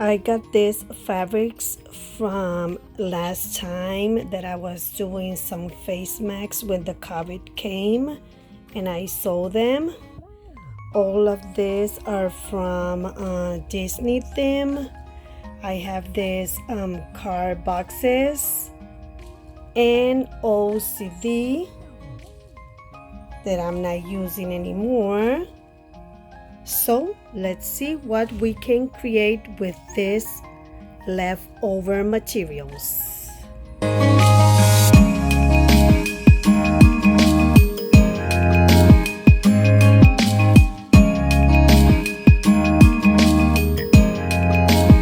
I got these fabrics from last time that I was doing some face masks when the COVID came, and I sold them. All of these are from Disney theme. I have these card boxes and OCD that I'm not using anymore. So let's see what we can create with these leftover materials.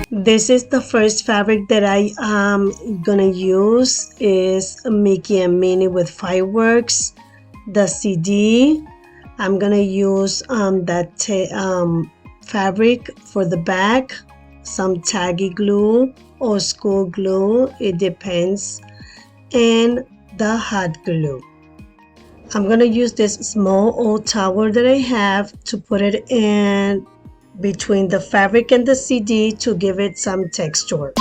This is the first fabric that I am gonna use is Mickey and Minnie with fireworks. The CD, I'm gonna use that fabric for the back, some taggy glue or school glue, it depends, and the hot glue. I'm gonna use this small old towel that I have to put it in between the fabric and the CD to give it some texture.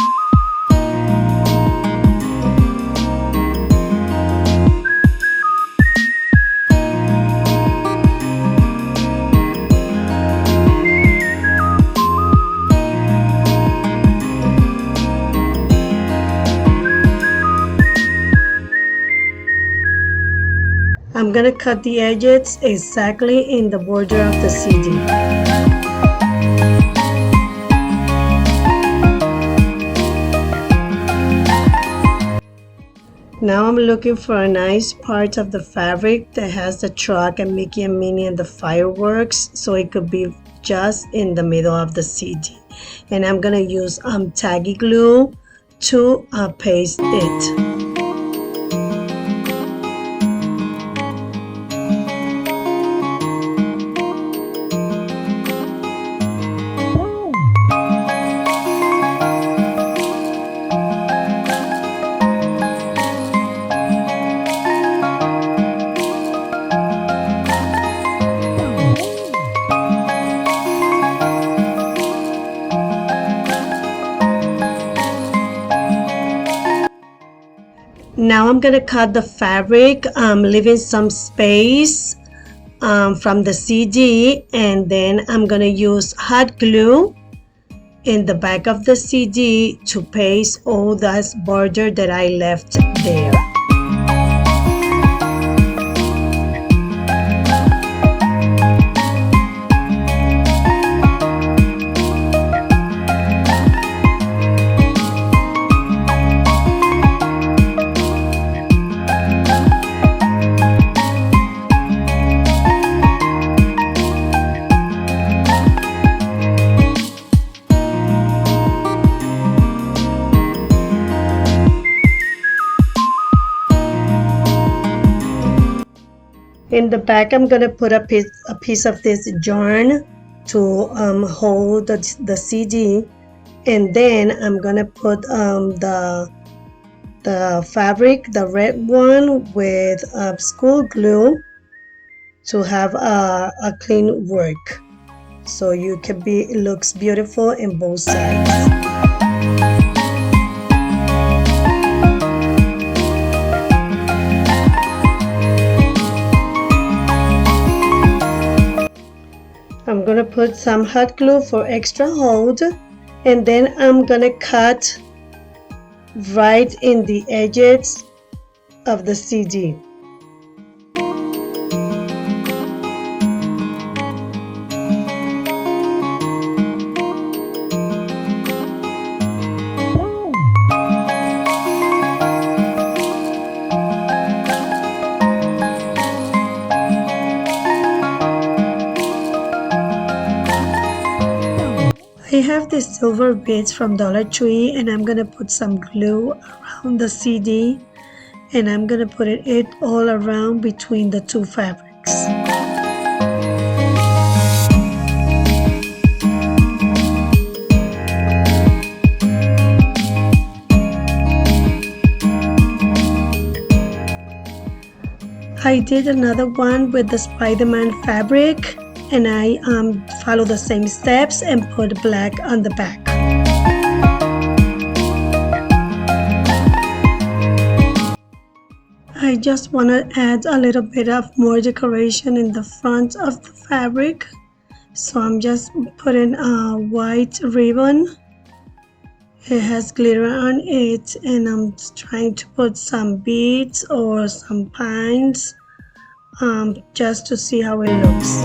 I'm gonna cut the edges exactly in the border of the CD. Now I'm looking for a nice part of the fabric that has the truck and Mickey and Minnie and the fireworks, so it could be just in the middle of the CD. And I'm gonna use taggy glue to paste it. Now I'm gonna cut the fabric, leaving some space from the CD, and then I'm gonna use hot glue in the back of the CD to paste all that border that I left there. In the back, I'm gonna put a piece of this yarn to hold the CD, and then I'm gonna put the fabric, the red one, with school glue to have a clean work, so it looks beautiful in both sides. I'm gonna put some hot glue for extra hold, and then I'm gonna cut right in the edges of the CD. I have these silver beads from Dollar Tree, and I'm gonna put some glue around the CD, and I'm gonna put it all around between the two fabrics. I did another one with the Spider-Man fabric, and I follow the same steps and put black on the back. I just want to add a little bit of more decoration in the front of the fabric. So I'm just putting a white ribbon. It has glitter on it, and I'm trying to put some beads or some pines just to see how it looks.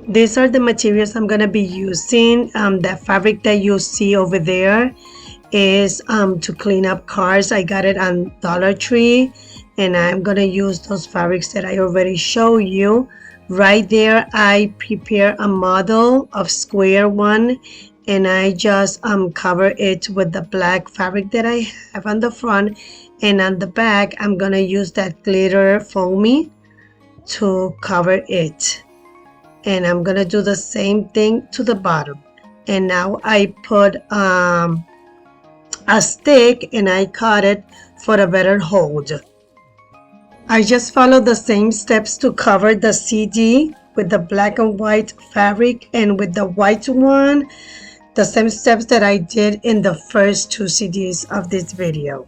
These are the materials I'm going to be using. The fabric that you see over there is to clean up cars. I got it on Dollar Tree, and I'm going to use those fabrics that I already showed you. Right there, I prepare a model of square one, and I just cover it with the black fabric that I have on the front, and on the back, I'm going to use that glitter foamy to cover it. And I'm gonna do the same thing to the bottom. And now I put a stick and I cut it for a better hold. I just followed the same steps to cover the CD with the black and white fabric, and with the white one, the same steps that I did in the first two CDs of this video.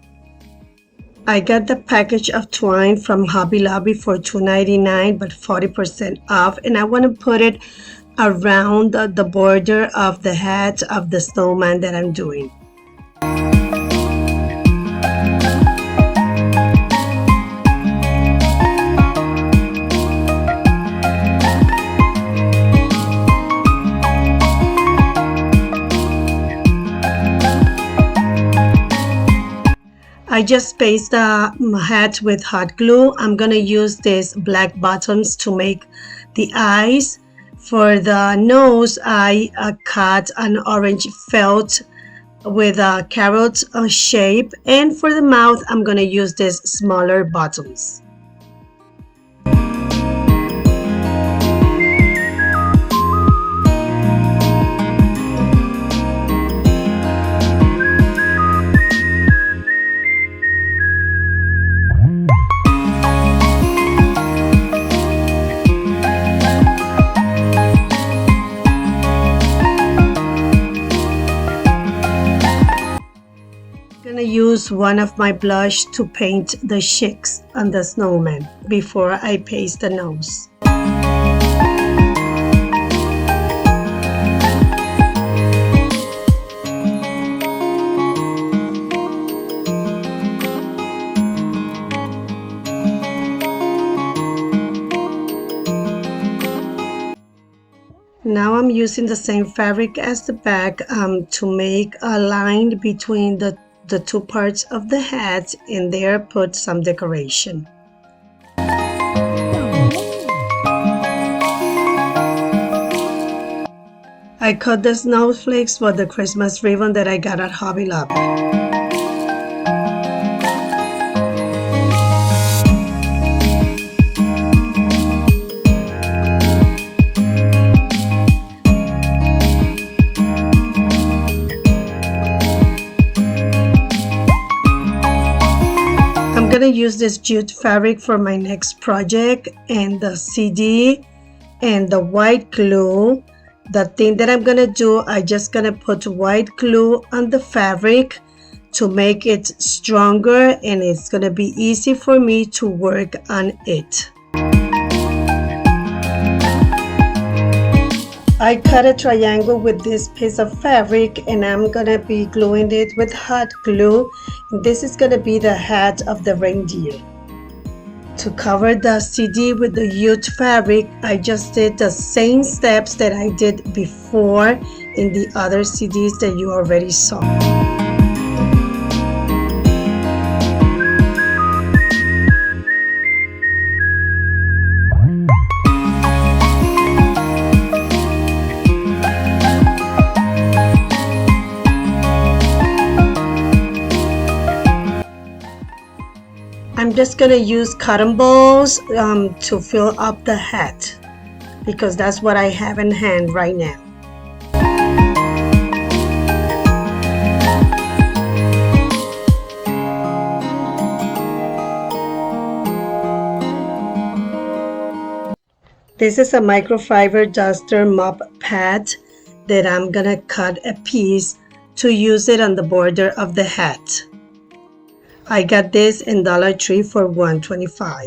I got the package of twine from Hobby Lobby for $2.99, but 40% off, and I want to put it around the border of the hat of the snowman that I'm doing. I just pasted the hat with hot glue. I'm gonna use these black buttons to make the eyes. For the nose, I cut an orange felt with a carrot shape, and for the mouth, I'm gonna use these smaller buttons. Use one of my blush to paint the cheeks on the snowman before I paste the nose. Now I'm using the same fabric as the back to make a line between the two parts of the hat, and there put some decoration. I cut the snowflakes with the Christmas ribbon that I got at Hobby Lobby. I'm gonna use this jute fabric for my next project, and the CD and the white glue. The thing that I'm gonna do, I just gonna put white glue on the fabric to make it stronger, and it's gonna be easy for me to work on it. I cut a triangle with this piece of fabric, and I'm gonna be gluing it with hot glue. This is gonna be the hat of the reindeer. To cover the CD with the jute fabric, I just did the same steps that I did before in the other CDs that you already saw. I'm just gonna use cotton balls to fill up the hat. because that's what I have in hand right now. This is a microfiber duster mop pad that I'm gonna cut a piece to use it on the border of the hat. I got this in Dollar Tree for $1.25.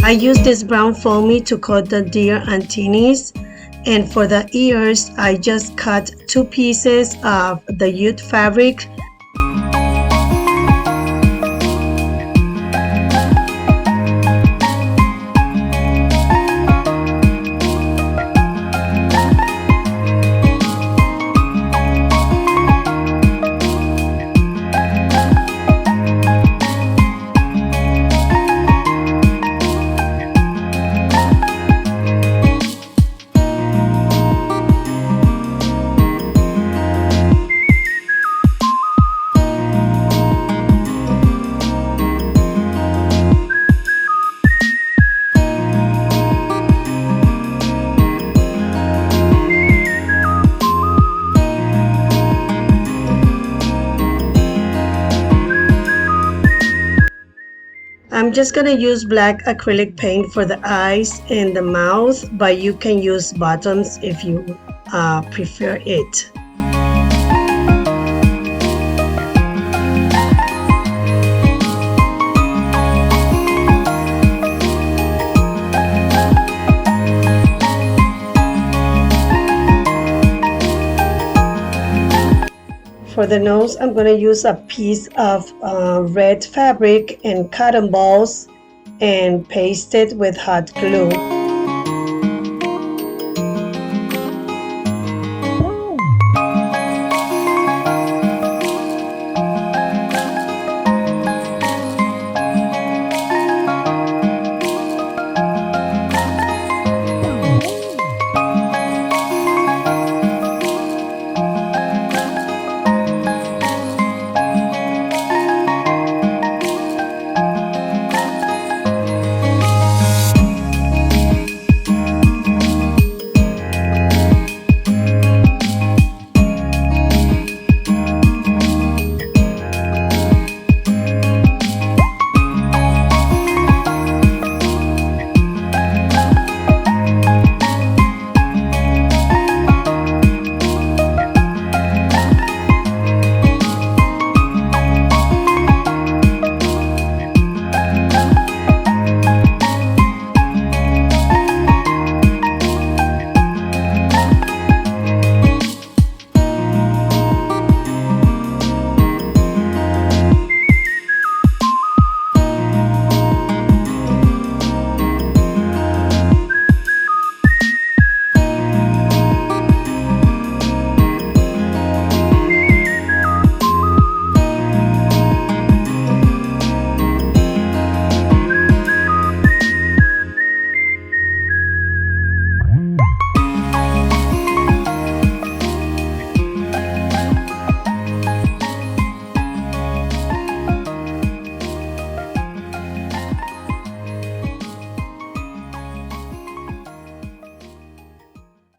I used this brown foamy to cut the deer antennae, and for the ears I just cut 2 pieces of the jute fabric. I'm just gonna use black acrylic paint for the eyes and the mouth, but you can use buttons if you prefer it. For the nose, I'm going to use a piece of red fabric and cotton balls and paste it with hot glue.